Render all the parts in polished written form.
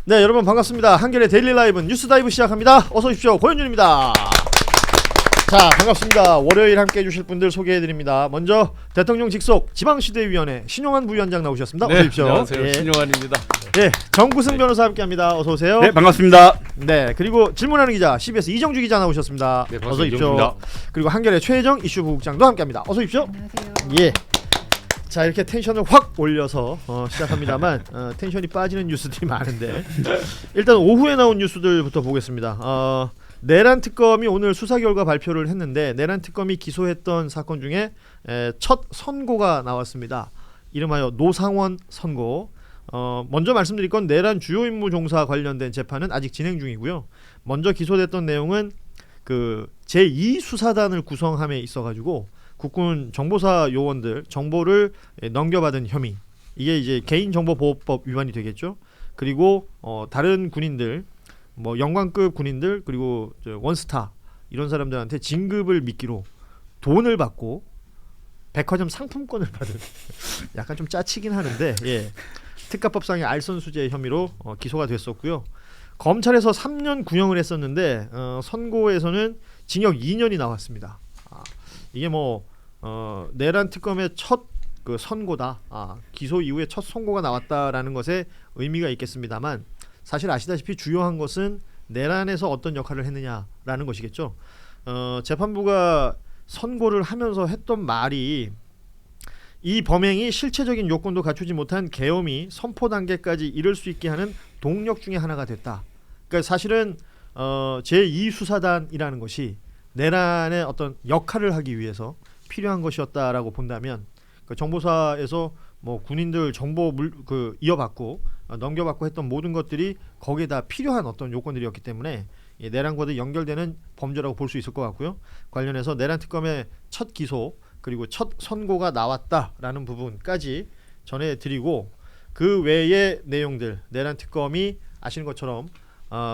네, 여러분 반갑습니다. 한겨레 데일리 라이브 뉴스 다이브 시작합니다. 어서 오십시오. 고현준입니다. 자, 반갑습니다. 월요일 함께 해주실 분들 소개해드립니다. 먼저 대통령 직속 지방시대위원회 신용환 부위원장 나오셨습니다. 어서 오십시오. 안녕하세요. 신용환입니다. 네, 정구승 변호사 함께합니다. 어서 오세요. 네, 반갑습니다. 네, 그리고 질문하는 기자 CBS 이정주 기자 나오셨습니다. 네, 어서 오십시오. 이정주입니다. 그리고 한겨레 최혜정 이슈 부국장도 함께합니다. 어서 오십시오. 안녕하세요. 예. 자, 이렇게 텐션을 확 올려서 시작합니다만 텐션이 빠지는 뉴스들이 많은데 일단 오후에 나온 뉴스들부터 보겠습니다. 내란 특검이 오늘 수사 결과 발표를 했는데 내란 특검이 기소했던 사건 중에 첫 선고가 나왔습니다. 이름하여 노상원 선고. 먼저 말씀드릴 건 내란 주요 임무 종사 관련된 재판은 아직 진행 중이고요. 먼저 기소됐던 내용은 그 제2 수사단을 구성함에 있어가지고 국군 정보사 요원들 정보를 넘겨받은 혐의, 이게 이제 개인정보보호법 위반이 되겠죠. 그리고 다른 군인들, 뭐 영관급 군인들 그리고 원스타 이런 사람들한테 진급을 미끼로 돈을 받고 백화점 상품권을 받은 약간 좀 짜치긴 하는데, 예, 특가법상의 알선수재 혐의로 기소가 됐었고요. 검찰에서 3년 구형을 했었는데 선고에서는 징역 2년이 나왔습니다. 이게 뭐 내란 특검의 첫 그 선고다. 기소 이후에 첫 선고가 나왔다라는 것에 의미가 있겠습니다만 사실 아시다시피 주요한 것은 내란에서 어떤 역할을 했느냐라는 것이겠죠. 재판부가 선고를 하면서 했던 말이 이 범행이 실체적인 요건도 갖추지 못한 계엄이 선포 단계까지 이를 수 있게 하는 동력 중에 하나가 됐다. 그러니까 사실은 제2 수사단이라는 것이 내란의 어떤 역할을 하기 위해서 필요한 것이었다라고 본다면 그 정보사에서 뭐 군인들 정보 이어받고 넘겨받고 했던 모든 것들이 거기에 다 필요한 어떤 요건들이었기 때문에 내란과도 연결되는 범죄라고 볼 수 있을 것 같고요. 관련해서 내란 특검의 첫 기소 그리고 첫 선고가 나왔다라는 부분까지 전해드리고, 그 외의 내용들 내란 특검이 아시는 것처럼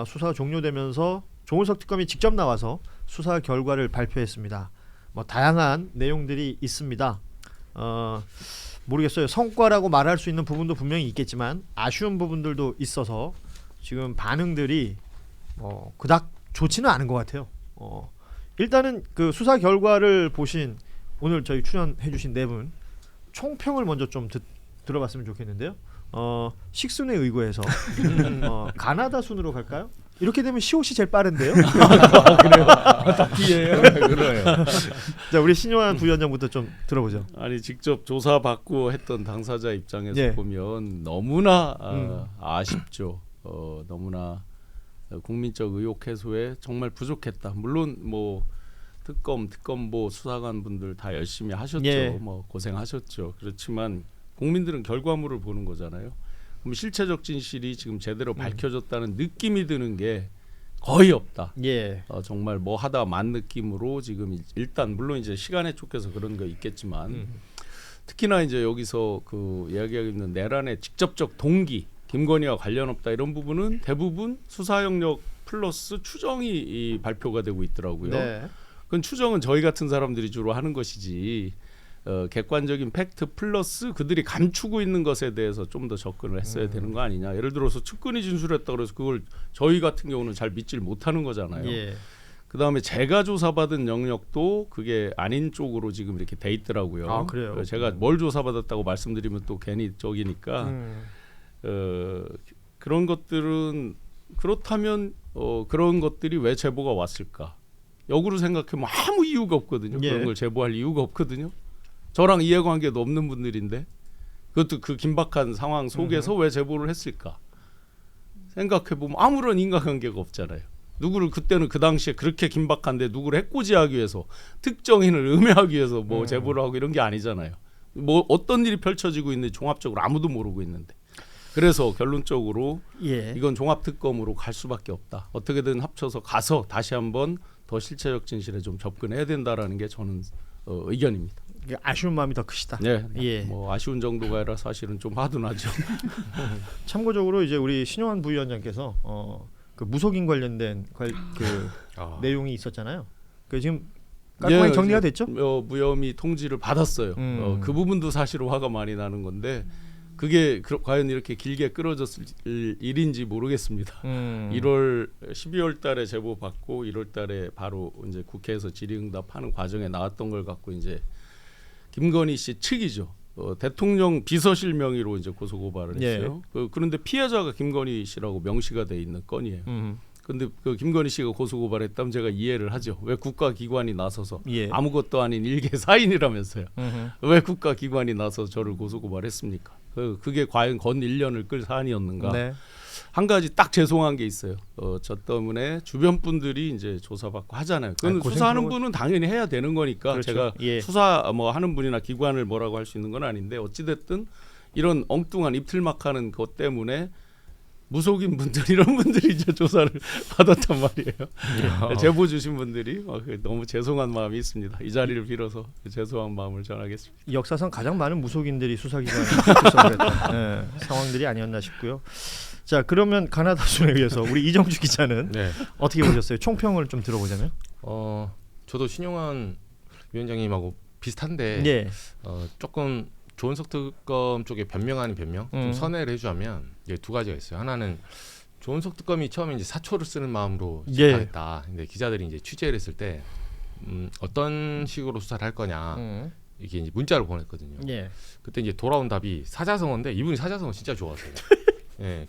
수사가 종료되면서 조은석 특검이 직접 나와서 수사 결과를 발표했습니다. 뭐 다양한 내용들이 있습니다. 모르겠어요. 성과라고 말할 수 있는 부분도 분명히 있겠지만 아쉬운 부분들도 있어서 지금 반응들이 그닥 좋지는 않은 것 같아요. 일단은 그 수사 결과를 보신 오늘 저희 출연해주신 네 분 총평을 먼저 좀 들어봤으면 좋겠는데요. 식순에 의거해서 가나다 순으로 갈까요? 이렇게 되면 시옷이 제일 빠른데요. 그래요? 덕기예요? 그래요. 자, 우리 신용환 부위원장부터 좀 들어보죠. 아니 직접 조사 받고 했던 당사자 입장에서 예. 보면 너무나 아쉽죠. 너무나 국민적 의혹 해소에 정말 부족했다. 물론 뭐 특검보 수사관 분들 다 열심히 하셨죠. 예. 뭐 고생하셨죠. 그렇지만 국민들은 결과물을 보는 거잖아요. 그럼 실체적 진실이 지금 제대로 밝혀졌다는 느낌이 드는 게 거의 없다. 예. 정말 뭐 하다 만 느낌으로 지금 일단 물론 이제 시간에 쫓겨서 그런 거 있겠지만 특히나 이제 여기서 그 이야기하고 있는 내란의 직접적 동기 김건희와 관련 없다 이런 부분은 대부분 수사 영역 플러스 추정이 발표가 되고 있더라고요. 네. 그건 추정은 저희 같은 사람들이 주로 하는 것이지 객관적인 팩트 플러스 그들이 감추고 있는 것에 대해서 좀 더 접근을 했어야 되는 거 아니냐. 예를 들어서 측근이 진술했다 그래서 그걸 저희 같은 경우는 잘 믿질 못하는 거잖아요. 예. 그다음에 제가 조사받은 영역도 그게 아닌 쪽으로 지금 이렇게 돼 있더라고요. 아, 그래요? 제가 뭘 조사받았다고 말씀드리면 또 괜히 적이니까 그런 것들은 그렇다면 그런 것들이 왜 제보가 왔을까? 역으로 생각하면 아무 이유가 없거든요. 예. 그런 걸 제보할 이유가 없거든요. 저랑 이해관계도 없는 분들인데 그것도 그 긴박한 상황 속에서 왜 제보를 했을까? 생각해보면 아무런 인과관계가 없잖아요. 누구를 그때는 그 당시에 그렇게 긴박한데 누구를 해코지하기 위해서 특정인을 음해하기 위해서 뭐 제보를 하고 이런 게 아니잖아요. 뭐 어떤 일이 펼쳐지고 있는지 종합적으로 아무도 모르고 있는데. 그래서 결론적으로 예. 이건 종합특검으로 갈 수밖에 없다. 어떻게든 합쳐서 가서 다시 한번 더 실체적 진실에 좀 접근해야 된다라는 게 저는 의견입니다. 아쉬운 마음이 더 크시다. 네, 예. 뭐 아쉬운 정도가 아니라 사실은 좀 화도 나죠. 참고적으로 이제 우리 신용환 부위원장께서 그 무속인 관련된 내용이 있었잖아요. 그 지금 깔끔하게 예, 정리가 됐죠? 무혐의 통지를 받았어요. 그 부분도 사실 화가 많이 나는 건데 그게 과연 이렇게 길게 끌어졌을 일인지 모르겠습니다. 12월 달에 제보 받고 1월 달에 바로 이제 국회에서 질의응답하는 과정에 나왔던 걸 갖고 이제 김건희 씨 측이죠. 대통령 비서실 명의로 이제 고소 고발을 했어요. 그런데 피해자가 김건희 씨라고 명시가 돼 있는 건이에요. 근데 그 김건희 씨가 고소 고발했다면 제가 이해를 하죠. 왜 국가기관이 나서서 아무것도 아닌 일개 사인이라면서요. 왜 국가기관이 나서 저를 고소 고발했습니까? 그게 과연 건 1년을 끌 사안이었는가? 네. 한 가지 딱 죄송한 게 있어요. 저 때문에 주변 분들이 이제 조사받고 하잖아요. 그건 수사하는 분은 당연히 해야 되는 거니까 그렇죠. 제가 수사 뭐 하는 분이나 기관을 뭐라고 할 수 있는 건 아닌데 어찌 됐든 이런 엉뚱한 입틀막하는 것 때문에 무속인 분들 이런 분들이 이제 조사를 받았단 말이에요. 제보 주신 분들이 너무 죄송한 마음이 있습니다. 이 자리를 빌어서 죄송한 마음을 전하겠습니다. 역사상 가장 많은 무속인들이 수사기관에 출석을 했던 상황들이 아니었나 싶고요. 자, 그러면 가나다 순에 의해서 우리 이정주 기자는 어떻게 보셨어요? 총평을 좀 들어보자면. 저도 신용환 위원장님하고 비슷한데 조금 조은석 특검 쪽에 변명 아닌 변명 좀 선회를 해주자면 이제 두 가지가 있어요. 하나는 조은석 특검이 처음에 이제 사초를 쓰는 마음으로 시작했다. 근데 기자들이 이제 취재를 했을 때 어떤 식으로 수사를 할 거냐 이게 이제 문자를 보냈거든요. 그때 이제 돌아온 답이 사자성어인데 이분이 사자성어 진짜 좋아하세요.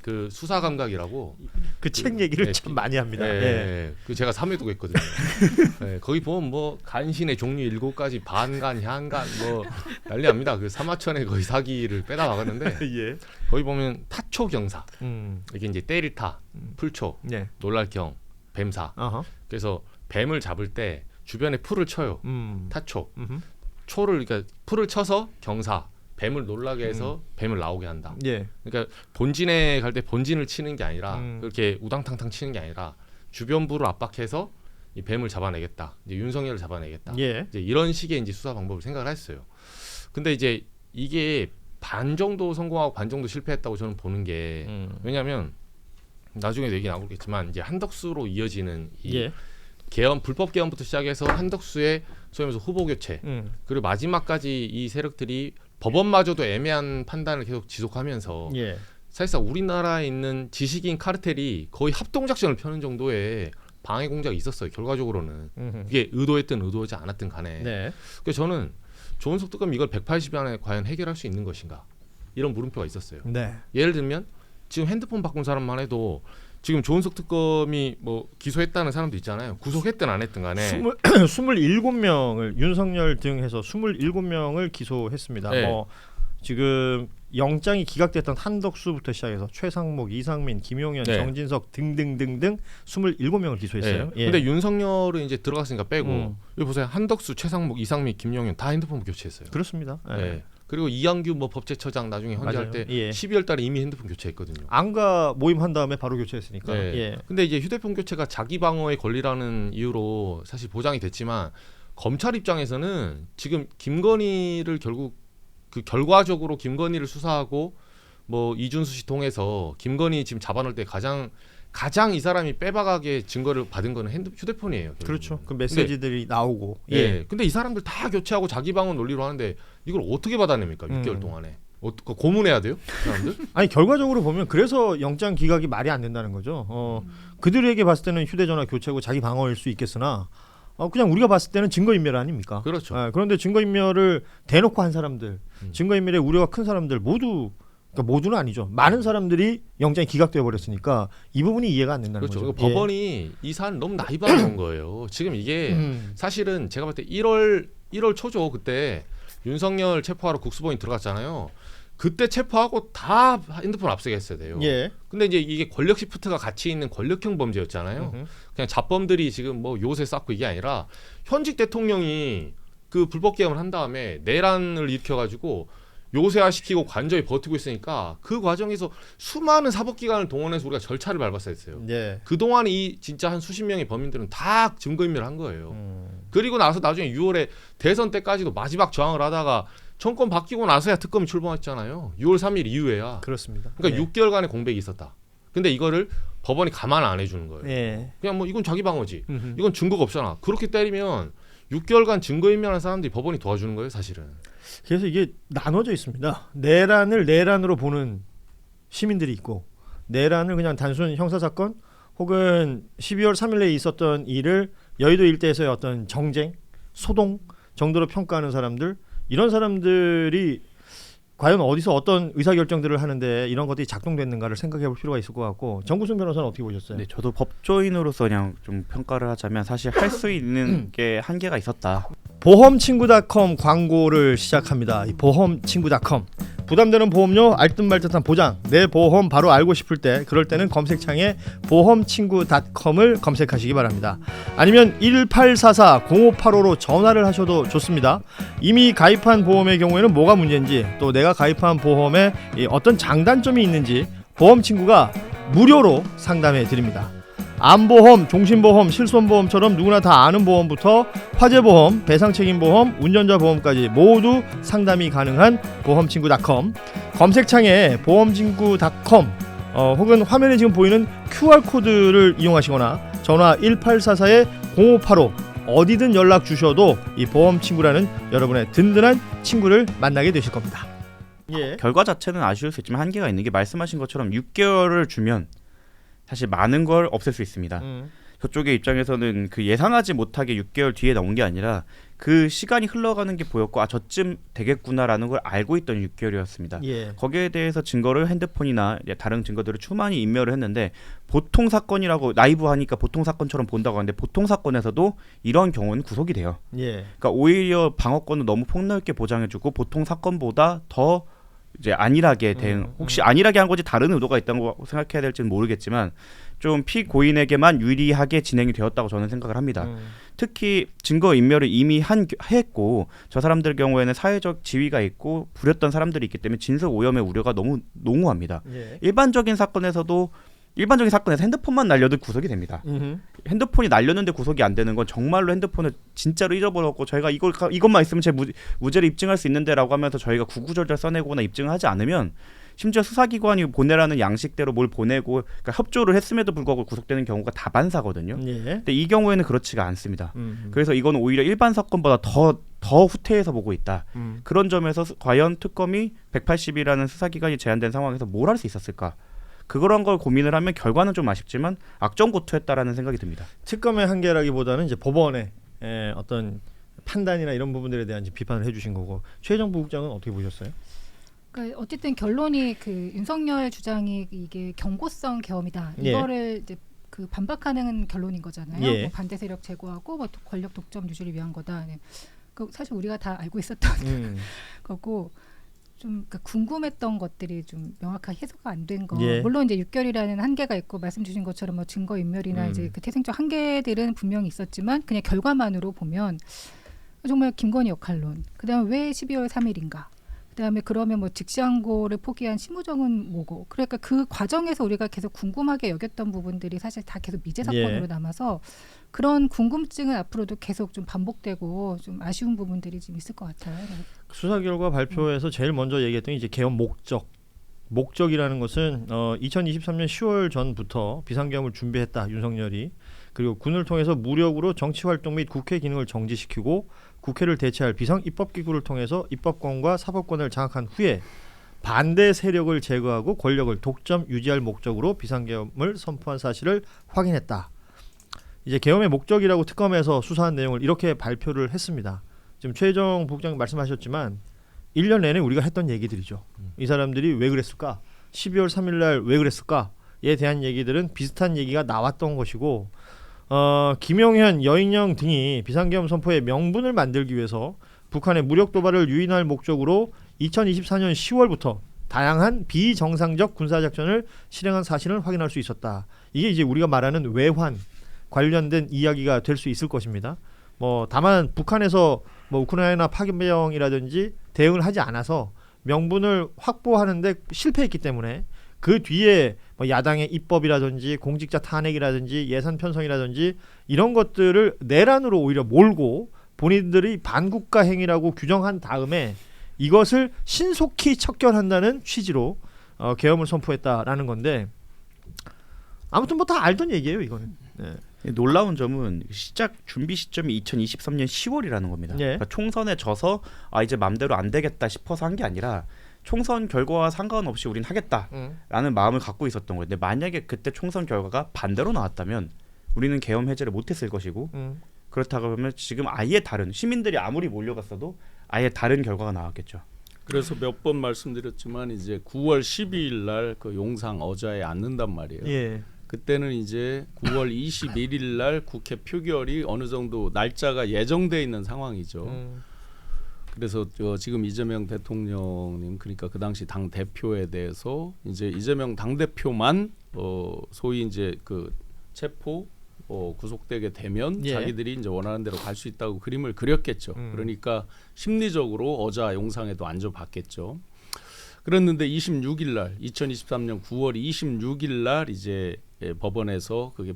그 수사 감각이라고 그 책 얘기를 참 많이 합니다. 그 제가 3회도 했거든요. 거기 보면 뭐 간신의 종류 7가지 반간, 향간 뭐 난리납니다. 그 사마천의 거의 사기를 빼다 나갔는데 거기 보면 타초 경사 이게 이제 때리타, 풀초, 놀랄경, 뱀사. 그래서 뱀을 잡을 때 주변에 풀을 쳐요. 타초. 초를 그러니까 풀을 쳐서 경사. 뱀을 놀라게 해서 뱀을 나오게 한다. 그러니까 본진에 갈 때 본진을 치는 게 아니라 그렇게 우당탕탕 치는 게 아니라 주변부를 압박해서 이 뱀을 잡아내겠다. 이제 윤석열을 잡아내겠다. 이제 이런 식의 이제 수사 방법을 생각을 했어요. 근데 이제 이게 반 정도 성공하고 반 정도 실패했다고 저는 보는 게 왜냐하면 나중에도 얘기 나오겠지만 이제 한덕수로 이어지는 이 개헌 불법 개헌부터 시작해서 한덕수의 소위 말해서 후보 교체 그리고 마지막까지 이 세력들이 법원마저도 애매한 판단을 계속 지속하면서 사실상 우리나라에 있는 지식인 카르텔이 거의 합동작전을 펴는 정도의 방해 공작이 있었어요. 결과적으로는 이게 의도했든 의도하지 않았든 간에. 그래서 저는 조은석 특검이 이걸 180일 안에 과연 해결할 수 있는 것인가 이런 물음표가 있었어요. 예를 들면 지금 핸드폰 바꾼 사람만 해도 지금 조은석 특검이 뭐 기소했다는 사람도 있잖아요. 구속했든 안 했든 간에 27명을 윤석열 등 해서 27명을 기소했습니다. 뭐 지금 영장이 기각됐던 한덕수부터 시작해서 최상목, 이상민, 김용현, 정진석 등등등등 27명을 기소했어요. 근데 윤석열은 이제 들어갔으니까 빼고 여기 보세요. 한덕수, 최상목, 이상민, 김용현 다 핸드폰 교체했어요. 그렇습니다. 그리고 이양규 뭐 법제처장 나중에 헌재할 때 12월 달에 이미 핸드폰 교체했거든요. 안가 모임 한 다음에 바로 교체했으니까. 근데 이제 휴대폰 교체가 자기 방어의 권리라는 이유로 사실 보장이 됐지만 검찰 입장에서는 지금 김건희를 결국 그 결과적으로 김건희를 수사하고 뭐 이준수 씨 통해서 김건희 지금 잡아놓을 때 가장 이 사람이 빼박하게 증거를 받은 거는 휴대폰이에요. 결국은. 그렇죠. 그 메시지들이 나오고. 근데 이 사람들 다 교체하고 자기 방어 논리로 하는데 이걸 어떻게 받아냅니까? 6개월 동안에. 고문해야 돼요? 사람들? 아니 결과적으로 보면 그래서 영장 기각이 말이 안 된다는 거죠. 그들에게 봤을 때는 휴대전화 교체고 자기 방어일 수 있겠으나 그냥 우리가 봤을 때는 증거인멸 아닙니까? 그렇죠. 그런데 증거인멸을 대놓고 한 사람들, 증거인멸의 우려가 큰 사람들 모두 그러니까 모두는 아니죠. 많은 사람들이 영장이 기각되어 버렸으니까 이 부분이 이해가 안 된다는 거죠. 거죠. 법원이 이 사안 너무 나이브하게 본 거예요. 지금 이게 사실은 제가 볼 때 1월 초죠. 그때 윤석열 체포하러 국수본이 들어갔잖아요. 그때 체포하고 다 핸드폰 압수해 했어야 돼요. 근데 이제 이게 권력 시프트가 같이 있는 권력형 범죄였잖아요. 그냥 잡범들이 지금 뭐 요새 쌓고 이게 아니라 현직 대통령이 그 불법 개헌을 한 다음에 내란을 일으켜가지고 요새화 시키고 관저에 버티고 있으니까 그 과정에서 수많은 사법기관을 동원해서 우리가 절차를 밟았어야 했어요. 그동안 이 진짜 한 수십 명의 범인들은 다 증거인멸을 한 거예요. 그리고 나서 나중에 6월에 대선 때까지도 마지막 저항을 하다가 정권 바뀌고 나서야 특검이 출범했잖아요. 6월 3일 이후에야. 그렇습니다. 그러니까 6개월간의 공백이 있었다. 근데 이거를 법원이 가만 안 해주는 거예요. 그냥 뭐 이건 자기 방어지. 이건 증거가 없잖아. 그렇게 때리면 6개월간 증거인멸한 사람들이 법원이 도와주는 거예요, 사실은. 그래서 이게 나눠져 있습니다. 내란을 내란으로 보는 시민들이 있고 내란을 그냥 단순 형사사건 혹은 12월 3일에 있었던 일을 여의도 일대에서의 어떤 정쟁, 소동 정도로 평가하는 사람들, 이런 사람들이 과연 어디서 어떤 의사결정들을 하는데 이런 것들이 작동됐는가를 생각해 볼 필요가 있을 것 같고, 정구승 변호사는 어떻게 보셨어요? 네, 저도 법조인으로서 그냥 좀 평가를 하자면 사실 할 수 있는 게 한계가 있었다. 보험친구닷컴 광고를 시작합니다. 이 보험친구닷컴, 부담되는 보험료, 알듯말듯한 보장, 내 보험 바로 알고 싶을 때, 그럴 때는 검색창에 보험친구닷컴을 검색하시기 바랍니다. 아니면 1844-0585로 전화를 하셔도 좋습니다. 이미 가입한 보험의 경우에는 뭐가 문제인지, 또 내가 가입한 보험에 어떤 장단점이 있는지 보험친구가 무료로 상담해 드립니다. 암보험, 종신보험, 실손보험처럼 누구나 다 아는 보험부터 화재보험, 배상책임보험, 운전자보험까지 모두 상담이 가능한 보험친구닷컴, 검색창에 보험친구닷컴 혹은 화면에 지금 보이는 QR코드를 이용하시거나 전화 1844-0585 어디든 연락 주셔도 이 보험친구라는 여러분의 든든한 친구를 만나게 되실 겁니다. 예. 결과 자체는 아쉬울 수 있지만 한계가 있는 게, 말씀하신 것처럼 6개월을 주면 사실 많은 걸 없앨 수 있습니다. 저쪽의 입장에서는 그 예상하지 못하게 6개월 뒤에 나온 게 아니라 그 시간이 흘러가는 게 보였고, 아 저쯤 되겠구나라는 걸 알고 있던 6개월이었습니다. 예. 거기에 대해서 증거를 핸드폰이나 다른 증거들을 추만히 인멸을 했는데, 보통 사건이라고 나이브하니까 보통 사건처럼 본다고 하는데, 보통 사건에서도 이런 경우는 구속이 돼요. 예. 그러니까 오히려 방어권을 너무 폭넓게 보장해주고 보통 사건보다 더 이제 안일하게 대응, 혹시 안일하게 한 거지 다른 의도가 있다고 생각해야 될지는 모르겠지만 좀 피고인에게만 유리하게 진행이 되었다고 저는 생각을 합니다. 특히 증거 인멸을 이미 했고, 저 사람들 경우에는 사회적 지위가 있고 부렸던 사람들이 있기 때문에 진술 오염의 우려가 너무 농후합니다. 예. 일반적인 사건에서 핸드폰만 날려도 구속이 됩니다. 핸드폰이 날렸는데 구속이 안 되는 건 정말로 핸드폰을 진짜로 잊어버렸고, 저희가 이것만 있으면 제 무죄를 입증할 수 있는데라고 하면서 저희가 구구절절 써내거나 입증을 하지 않으면, 심지어 수사기관이 보내라는 양식대로 뭘 보내고, 그러니까 협조를 했음에도 불구하고 구속되는 경우가 다반사거든요. 예. 근데 이 경우에는 그렇지가 않습니다. 그래서 이건 오히려 일반 사건보다 더 후퇴해서 보고 있다. 그런 점에서 과연 특검이 180이라는 수사기간이 제한된 상황에서 뭘 할 수 있었을까? 그런 걸 고민을 하면 결과는 좀 아쉽지만 악정고투했다라는 생각이 듭니다. 특검의 한계라기보다는 이제 법원의 어떤 판단이나 이런 부분들에 대한 비판을 해주신 거고, 최혜정 부국장은 어떻게 보셨어요? 그러니까 어쨌든 결론이 그 윤석열 주장이 이게 경고성 계엄이다. 예. 이거를 이제 그 반박하는 결론인 거잖아요. 예. 뭐 반대 세력 제거하고 뭐 권력 독점 유지를 위한 거다. 네. 그 사실 우리가 다 알고 있었던 거고. 좀 그러니까 궁금했던 것들이 좀 명확하게 해소가 안 된 거. 예. 물론 이제 6개월이라는 한계가 있고, 말씀 주신 것처럼 뭐 증거 인멸이나 이제 그 태생적 한계들은 분명히 있었지만, 그냥 결과만으로 보면 정말 김건희 역할론. 그다음에 왜 12월 3일인가? 그다음에 그러면 뭐 직시항고를 포기한 심우정은 뭐고? 그러니까 그 과정에서 우리가 계속 궁금하게 여겼던 부분들이 사실 다 계속 미제 사건으로 예. 남아서, 그런 궁금증은 앞으로도 계속 좀 반복되고 좀 아쉬운 부분들이 좀 있을 것 같아요. 수사 결과 발표에서 제일 먼저 얘기했던 이제 계엄 목적이라는 것은 2023년 10월 전부터 비상계엄을 준비했다, 윤석열이. 그리고 군을 통해서 무력으로 정치활동 및 국회 기능을 정지시키고, 국회를 대체할 비상 입법기구를 통해서 입법권과 사법권을 장악한 후에 반대 세력을 제거하고 권력을 독점 유지할 목적으로 비상계엄을 선포한 사실을 확인했다. 이제 계엄의 목적이라고 특검에서 수사한 내용을 이렇게 발표를 했습니다. 지금 최혜정 부국장님 말씀하셨지만 1년 내내 우리가 했던 얘기들이죠. 이 사람들이 왜 그랬을까? 12월 3일 날 왜 그랬을까?에 대한 얘기들은 비슷한 얘기가 나왔던 것이고, 김용현, 여인영 등이 비상계엄 선포의 명분을 만들기 위해서 북한의 무력 도발을 유인할 목적으로 2024년 10월부터 다양한 비정상적 군사작전을 실행한 사실을 확인할 수 있었다. 이게 이제 우리가 말하는 외환 관련된 이야기가 될 수 있을 것입니다. 뭐 다만 북한에서 뭐 우크라이나 파병이라든지 대응을 하지 않아서 명분을 확보하는데 실패했기 때문에, 그 뒤에 뭐 야당의 입법이라든지 공직자 탄핵이라든지 예산 편성이라든지 이런 것들을 내란으로 오히려 몰고 본인들이 반국가 행위라고 규정한 다음에 이것을 신속히 척결한다는 취지로 계엄을 선포했다라는 건데, 아무튼 뭐 다 알던 얘기예요, 이거는. 네. 놀라운 점은 시작 준비 시점이 2023년 10월이라는 겁니다. 예. 그러니까 총선에 져서 이제 맘대로 안 되겠다 싶어서 한 게 아니라 총선 결과와 상관없이 우린 하겠다라는 마음을 갖고 있었던 거예요. 근데 만약에 그때 총선 결과가 반대로 나왔다면 우리는 계엄 해제를 못했을 것이고 그렇다고 하면 지금 아예 다른 시민들이 아무리 몰려갔어도 아예 다른 결과가 나왔겠죠. 그래서 몇 번 말씀드렸지만 이제 9월 12일 날 그 용상 어자에 앉는단 말이에요. 예. 그때는 이제 9월 21일 날 국회 표결이 어느 정도 날짜가 예정돼 있는 상황이죠. 그래서 지금 이재명 대통령님 그러니까 그 당시 당 대표에 대해서 이제 이재명 당 대표만 소위 이제 그 체포 구속되게 되면 예. 자기들이 이제 원하는 대로 갈 수 있다고 그림을 그렸겠죠. 그러니까 심리적으로 어자 용상에도 앉아봤겠죠. 그랬는데 26일 날 2023년 9월 26일 날 이제 법원에서 그게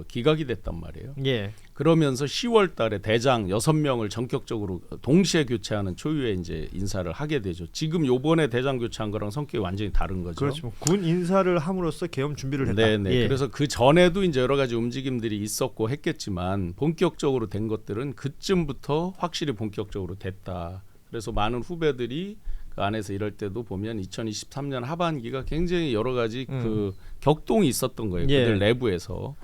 기각이 됐단 말이에요. 예. 그러면서 10월 달에 대장 6명을 전격적으로 동시에 교체하는 초유의 이제 인사를 하게 되죠. 지금 요번에 대장 교체한 거랑 성격이 완전히 다른 거죠. 그렇죠. 군 인사를 함으로써 계엄 준비를 했다. 네네. 예. 그래서 그 전에도 이제 여러 가지 움직임들이 있었고 했겠지만 본격적으로 된 것들은 그쯤부터 확실히 본격적으로 됐다. 그래서 많은 후배들이 그 안에서 이럴 때도 보면 2023년 하반기가 굉장히 여러 가지 그 격동이 있었던 거예요. 예. 그들 내부에서.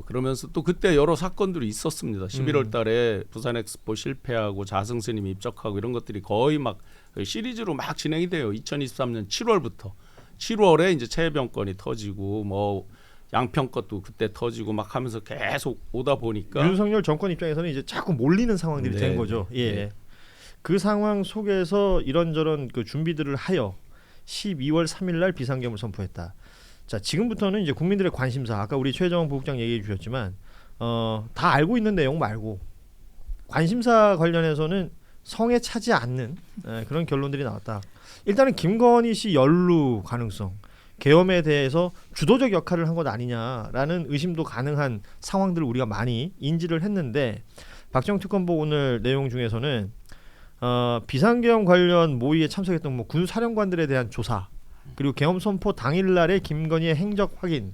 그러면서 또 그때 여러 사건들이 있었습니다. 11월 달에 부산 엑스포 실패하고 자승스님 입적하고 이런 것들이 거의 막 시리즈로 막 진행이 돼요. 2023년 7월부터. 7월에 이제 최해병권이 터지고 뭐 양평 것도 그때 터지고 막 하면서 계속 오다 보니까 윤석열 정권 입장에서는 이제 자꾸 몰리는 상황들이 네, 된 거죠. 예. 네. 그 상황 속에서 이런저런 그 준비들을 하여 12월 3일 날 비상계엄을 선포했다. 자, 지금부터는 이제 국민들의 관심사, 아까 우리 최정원 부국장 얘기해 주셨지만 다 알고 있는 내용 말고 관심사 관련해서는 성에 차지 않는 그런 결론들이 나왔다. 일단은 김건희 씨 연루 가능성, 계엄에 대해서 주도적 역할을 한 것 아니냐라는 의심도 가능한 상황들을 우리가 많이 인지를 했는데 박정 특검보 오늘 내용 중에서는 비상계엄 관련 모의에 참석했던 뭐 군 사령관들에 대한 조사, 그리고 계엄 선포 당일날의 김건희의 행적 확인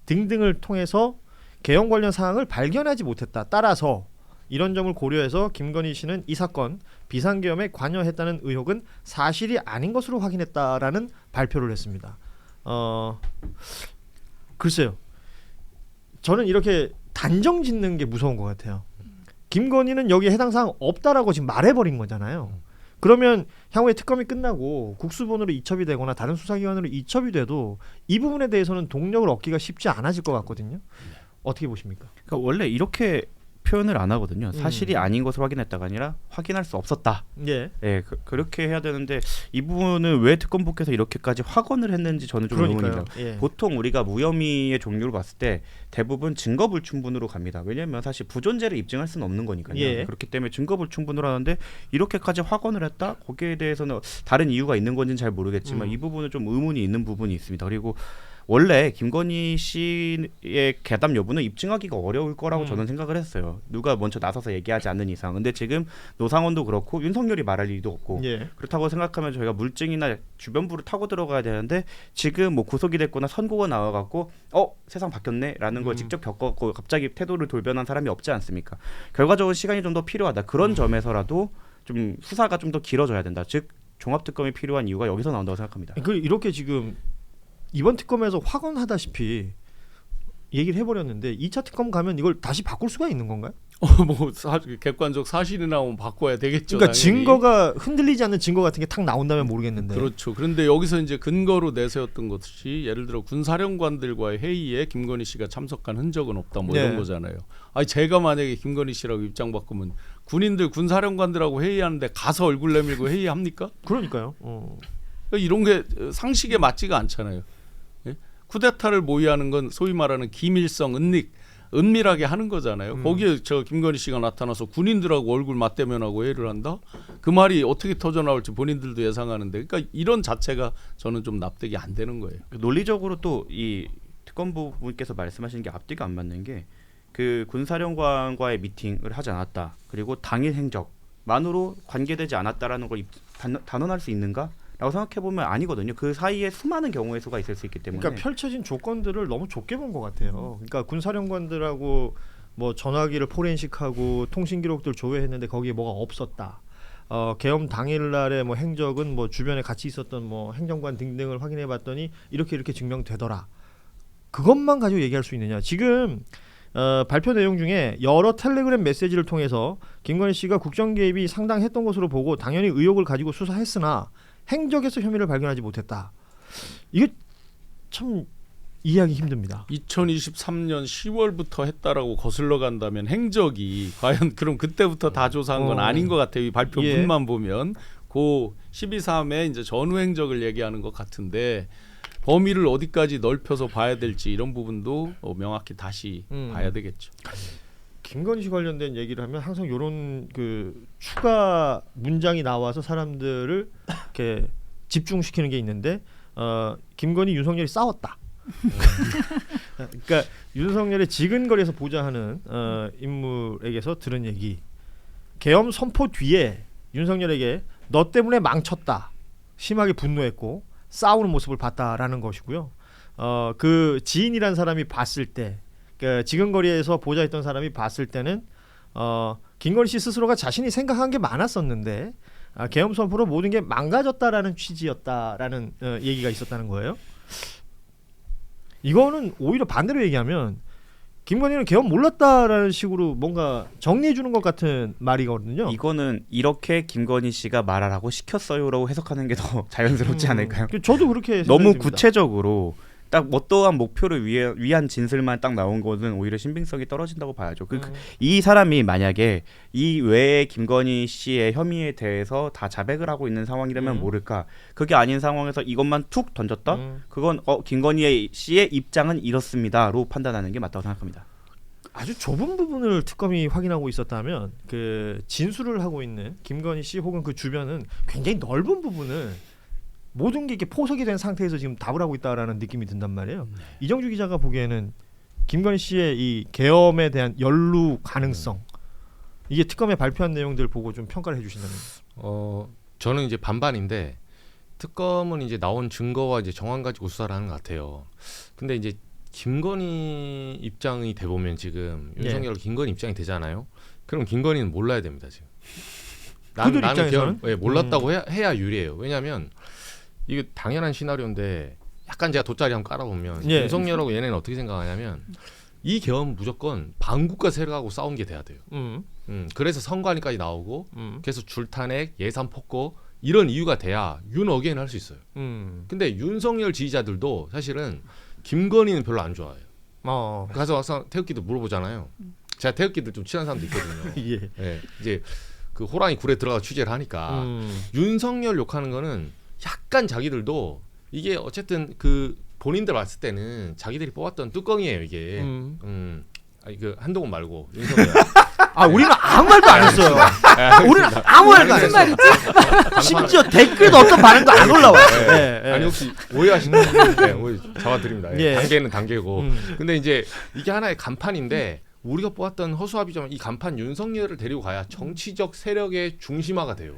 등등을 통해서 계엄 관련 사항을 발견하지 못했다. 따라서 이런 점을 고려해서 김건희 씨는 이 사건 비상계엄에 관여했다는 의혹은 사실이 아닌 것으로 확인했다라는 발표를 했습니다. 글쎄요. 저는 이렇게 단정 짓는 게 무서운 것 같아요. 김건희는 여기에 해당 사항 없다라고 지금 말해버린 거잖아요. 그러면 향후에 특검이 끝나고 국수본으로 이첩이 되거나 다른 수사기관으로 이첩이 돼도 이 부분에 대해서는 동력을 얻기가 쉽지 않아질 것 같거든요. 어떻게 보십니까? 그러니까 원래 이렇게 표현을 안 하거든요. 사실이 아닌 것으로 확인했다가 아니라 확인할 수 없었다. 예. 예, 그렇게 해야 되는데 이 부분은 왜 특검부께서 이렇게까지 확언을 했는지 저는 좀 의문입니다. 예. 보통 우리가 무혐의의 종류를 봤을 때 대부분 증거불충분으로 갑니다. 왜냐하면 사실 부존재를 입증할 수는 없는 거니까요. 예. 그렇기 때문에 증거불충분으로 하는데 이렇게까지 확언을 했다? 거기에 대해서는 다른 이유가 있는 건지는 잘 모르겠지만 이 부분은 좀 의문이 있는 부분이 있습니다. 그리고 원래 김건희 씨의 괴담 여부는 입증하기가 어려울 거라고 저는 생각을 했어요. 누가 먼저 나서서 얘기하지 않는 이상. 근데 지금 노상원도 그렇고 윤석열이 말할 일도 없고 예. 그렇다고 생각하면 저희가 물증이나 주변부를 타고 들어가야 되는데 지금 뭐 구속이 됐거나 선고가 나와갖고 세상 바뀌었네라는 걸 직접 겪었고 갑자기 태도를 돌변한 사람이 없지 않습니까? 결과적으로 시간이 좀 더 필요하다. 그런 점에서라도 좀 수사가 좀 더 길어져야 된다. 즉 종합특검이 필요한 이유가 여기서 나온다고 생각합니다. 이렇게 지금 이번 특검에서 확언하다시피 얘기를 해버렸는데 2차 특검 가면 이걸 다시 바꿀 수가 있는 건가요? 객관적 사실이 나오면 바꿔야 되겠죠. 그러니까 당연히. 증거가 흔들리지 않는 증거 같은 게 탁 나온다면 모르겠는데. 그렇죠. 그런데 여기서 이제 근거로 내세웠던 것이 예를 들어 군사령관들과의 회의에 김건희 씨가 참석한 흔적은 없다 뭐 이런 거잖아요. 아니 제가 만약에 김건희 씨라고 입장 바꾸면 군인들 군사령관들하고 회의하는데 가서 얼굴 내밀고 회의합니까? 그러니까요. 그러니까 이런 게 상식에 맞지가 않잖아요. 예? 쿠데타를 모의하는 건 소위 말하는 기밀성 은밀하게 하는 거잖아요. 거기에 저 김건희 씨가 나타나서 군인들하고 얼굴 맞대면하고 회의를 한다? 그 말이 어떻게 터져 나올지 본인들도 예상하는데, 그러니까 이런 자체가 저는 좀 납득이 안 되는 거예요. 논리적으로 또 이 특검부 분께서 말씀하신 게 앞뒤가 안 맞는 게 그 군사령관과의 미팅을 하지 않았다. 그리고 당일 행적만으로 관계되지 않았다라는 걸 단언할 수 있는가? 생각해 보면 아니거든요. 그 사이에 수많은 경우의 수가 있을 수 있기 때문에. 그러니까 펼쳐진 조건들을 너무 좁게 본 것 같아요. 그러니까 군사령관들하고 뭐 전화기를 포렌식하고 통신 기록들 조회했는데 거기에 뭐가 없었다. 계엄 당일날의 뭐 행적은 뭐 주변에 같이 있었던 뭐 행정관 등등을 확인해봤더니 이렇게 증명되더라. 그것만 가지고 얘기할 수 있느냐? 지금 발표 내용 중에 여러 텔레그램 메시지를 통해서 김건희 씨가 국정 개입이 상당했던 것으로 보고 당연히 의혹을 가지고 수사했으나 행적에서 혐의를 발견하지 못했다. 이게 참 이해하기 힘듭니다. 2023년 10월부터 했다라고 거슬러 간다면 행적이 과연 그럼 그때부터 다 조사한 건 아닌 것 같아요. 이 발표문만 보면 그 12.3의 이제 전후 행적을 얘기하는 것 같은데 범위를 어디까지 넓혀서 봐야 될지 이런 부분도 명확히 다시 봐야 되겠죠. 김건희 씨 관련된 얘기를 하면 항상 이런 그 추가 문장이 나와서 사람들을 이렇게 집중시키는 게 있는데 김건희 윤석열이 싸웠다. 그러니까 윤석열의 지근거리에서 보자 하는 인물에게서 들은 얘기. 계엄 선포 뒤에 윤석열에게 너 때문에 망쳤다. 심하게 분노했고 싸우는 모습을 봤다라는 것이고요. 그 지인이란 사람이 봤을 때, 그 지근거리에서 보자 했던 사람이 봤을 때는 김건희 씨 스스로가 자신이 생각한 게 많았었는데 계엄 선포로 모든 게 망가졌다라는 취지였다라는 얘기가 있었다는 거예요. 이거는 오히려 반대로 얘기하면 김건희는 계엄 몰랐다라는 식으로 뭔가 정리해 주는 것 같은 말이거든요. 이거는 이렇게 김건희 씨가 말하라고 시켰어요라고 해석하는 게 더 자연스럽지 않을까요? 저도 그렇게 너무 생각이 듭니다. 구체적으로 딱 어떠한 목표를 위한 진술만 딱 나온 것은 오히려 신빙성이 떨어진다고 봐야죠. 이 사람이 만약에 이 외에 김건희 씨의 혐의에 대해서 다 자백을 하고 있는 상황이라면 모를까. 그게 아닌 상황에서 이것만 툭 던졌다? 그건 김건희 씨의 입장은 이렇습니다로 판단하는 게 맞다고 생각합니다. 아주 좁은 부분을 특검이 확인하고 있었다면 그 진술을 하고 있는 김건희 씨 혹은 그 주변은 굉장히 넓은 부분을 모든 게 이렇게 포석이 된 상태에서 지금 답을 하고 있다라는 느낌이 든단 말이에요. 이정주 기자가 보기에는 김건희 씨의 이 계엄에 대한 연루 가능성 이게 특검에 발표한 내용들 보고 좀 평가를 해주신다면. 저는 이제 반반인데 특검은 이제 나온 증거와 이제 정황 가지고 수사를 하는 것 같아요. 근데 이제 김건희 입장이 돼 보면 지금 윤석열 김건희 입장이 되잖아요. 그럼 김건희는 몰라야 됩니다 지금. 그들 입장에서는 몰랐다고 해야 유리해요. 왜냐하면 이게 당연한 시나리오인데 약간 제가 돗자리 한번 깔아보면 윤석열하고 얘네는 어떻게 생각하냐면 이 계엄 무조건 반국가 세력하고 싸운 게 돼야 돼요. 그래서 선관위까지 나오고 그래서 줄탄핵, 예산 폭거 이런 이유가 돼야 윤 어게인 할 수 있어요. 근데 윤석열 지지자들도 사실은 김건희는 별로 안 좋아해요. 가서 와서 태극기도 물어보잖아요. 제가 태극기들 좀 친한 사람도 있거든요. 이제 그 호랑이 굴에 들어가 취재를 하니까 윤석열 욕하는 거는 약간 자기들도 이게 어쨌든 그 본인들 봤을 때는 자기들이 뽑았던 뚜껑이에요 이게. 아니 그 한동훈 말고 윤석열. 우리는 아무 말도 안 했어요. 우리는 아무 말도 안 했어요. 심지어 댓글도 어떤 반응도 안 올라와요. 아니 혹시 오해하시는 분들 오해 잡아드립니다. 단계는 단계고. 근데 이제 이게 하나의 간판인데 우리가 뽑았던 허수아비지만 이 간판 윤석열을 데리고 가야 정치적 세력의 중심화가 돼요.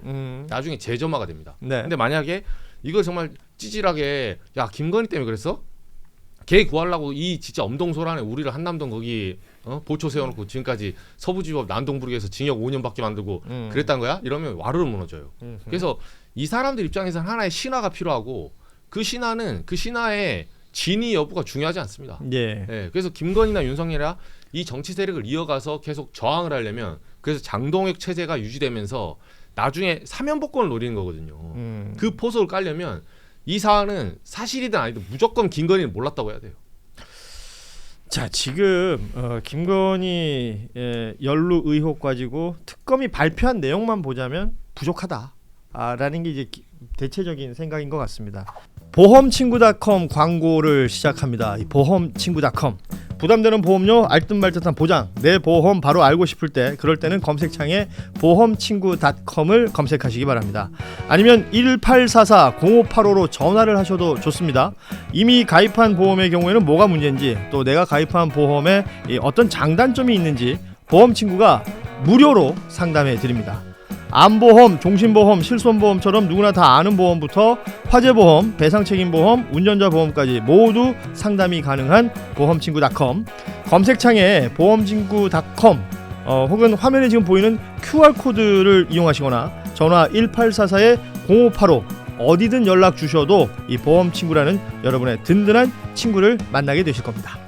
나중에 재점화가 됩니다. 근데 만약에 이걸 정말 찌질하게 야 김건희 때문에 그랬어? 걔 구하려고 이 진짜 엄동소란에 우리를 한남동 거기 보초 세워놓고 지금까지 서부지법 난동부르기에서 징역 5년밖에 만들고 그랬단 거야? 이러면 와르르 무너져요. 그래서 이 사람들 입장에서는 하나의 신화가 필요하고 그 신화는 그 신화의 진위 여부가 중요하지 않습니다. 그래서 김건희나 윤석열이나 이 정치 세력을 이어가서 계속 저항을 하려면 그래서 장동혁 체제가 유지되면서 나중에 사면복권을 노리는 거거든요. 그 포석을 깔려면 이 사안은 사실이든 아니든 무조건 김건희는 몰랐다고 해야 돼요. 자 지금 김건희 연루 의혹 가지고 특검이 발표한 내용만 보자면 부족하다라는 게 이제 대체적인 생각인 것 같습니다. 보험친구닷컴 광고를 시작합니다. 이 보험친구닷컴 부담되는 보험료 알듯말듯한 보장 내 보험 바로 알고 싶을 때 그럴 때는 검색창에 보험친구닷컴을 검색하시기 바랍니다. 아니면 1844-0585로 전화를 하셔도 좋습니다. 이미 가입한 보험의 경우에는 뭐가 문제인지 또 내가 가입한 보험에 어떤 장단점이 있는지 보험친구가 무료로 상담해 드립니다. 암보험, 종신보험, 실손보험처럼 누구나 다 아는 보험부터 화재보험, 배상책임보험, 운전자보험까지 모두 상담이 가능한 보험친구.com. 검색창에 보험친구.com 혹은 화면에 지금 보이는 QR코드를 이용하시거나 전화 1844-0585 어디든 연락 주셔도 이 보험친구라는 여러분의 든든한 친구를 만나게 되실 겁니다.